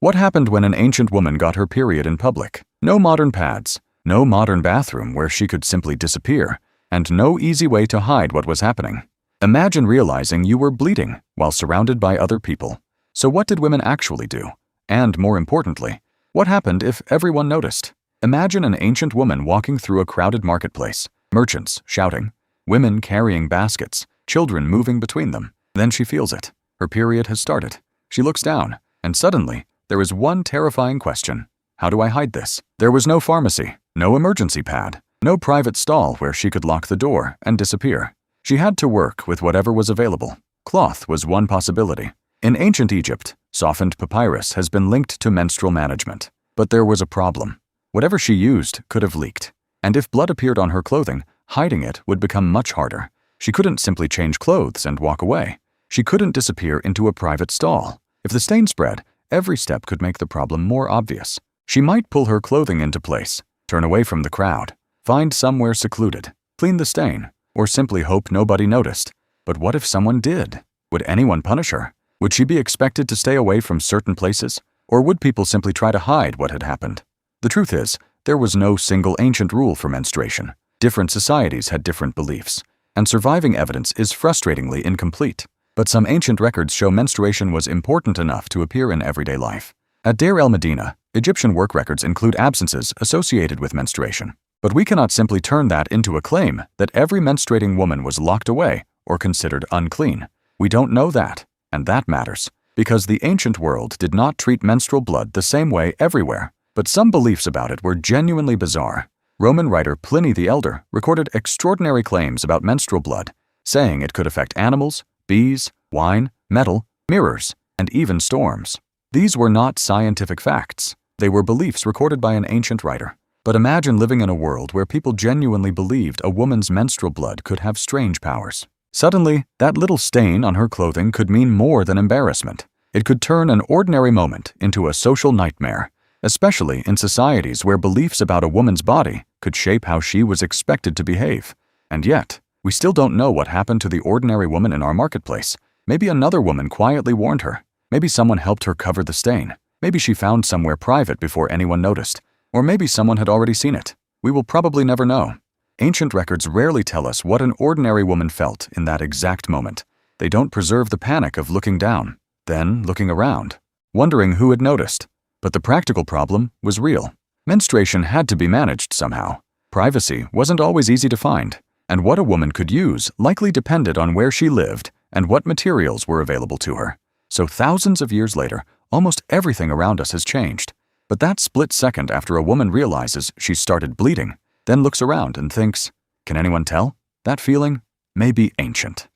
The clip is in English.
What happened when an ancient woman got her period in public? No modern pads, no modern bathroom where she could simply disappear, and no easy way to hide what was happening. Imagine realizing you were bleeding while surrounded by other people. So what did women actually do? And more importantly, what happened if everyone noticed? Imagine an ancient woman walking through a crowded marketplace, merchants shouting, women carrying baskets, children moving between them. Then she feels it. Her period has started. She looks down, and suddenly, there is one terrifying question. How do I hide this? There was no pharmacy, no emergency pad, no private stall where she could lock the door and disappear. She had to work with whatever was available. Cloth was one possibility. In ancient Egypt, softened papyrus has been linked to menstrual management. But there was a problem. Whatever she used could have leaked. And if blood appeared on her clothing, hiding it would become much harder. She couldn't simply change clothes and walk away. She couldn't disappear into a private stall. If the stain spread, every step could make the problem more obvious. She might pull her clothing into place, turn away from the crowd, find somewhere secluded, clean the stain, or simply hope nobody noticed. But what if someone did? Would anyone punish her? Would she be expected to stay away from certain places? Or would people simply try to hide what had happened? The truth is, there was no single ancient rule for menstruation. Different societies had different beliefs, and surviving evidence is frustratingly incomplete. But some ancient records show menstruation was important enough to appear in everyday life. At Deir el-Medina, Egyptian work records include absences associated with menstruation. But we cannot simply turn that into a claim that every menstruating woman was locked away or considered unclean. We don't know that, and that matters, because the ancient world did not treat menstrual blood the same way everywhere. But some beliefs about it were genuinely bizarre. Roman writer Pliny the Elder recorded extraordinary claims about menstrual blood, saying it could affect animals, bees, wine, metal, mirrors, and even storms. These were not scientific facts. They were beliefs recorded by an ancient writer. But imagine living in a world where people genuinely believed a woman's menstrual blood could have strange powers. Suddenly, that little stain on her clothing could mean more than embarrassment. It could turn an ordinary moment into a social nightmare, especially in societies where beliefs about a woman's body could shape how she was expected to behave. And yet, we still don't know what happened to the ordinary woman in our marketplace. Maybe another woman quietly warned her. Maybe someone helped her cover the stain. Maybe she found somewhere private before anyone noticed. Or maybe someone had already seen it. We will probably never know. Ancient records rarely tell us what an ordinary woman felt in that exact moment. They don't preserve the panic of looking down, then looking around, wondering who had noticed. But the practical problem was real. Menstruation had to be managed somehow. Privacy wasn't always easy to find, and what a woman could use likely depended on where she lived and what materials were available to her. So thousands of years later, almost everything around us has changed. But that split second after a woman realizes she's started bleeding, then looks around and thinks, can anyone tell? That feeling may be ancient.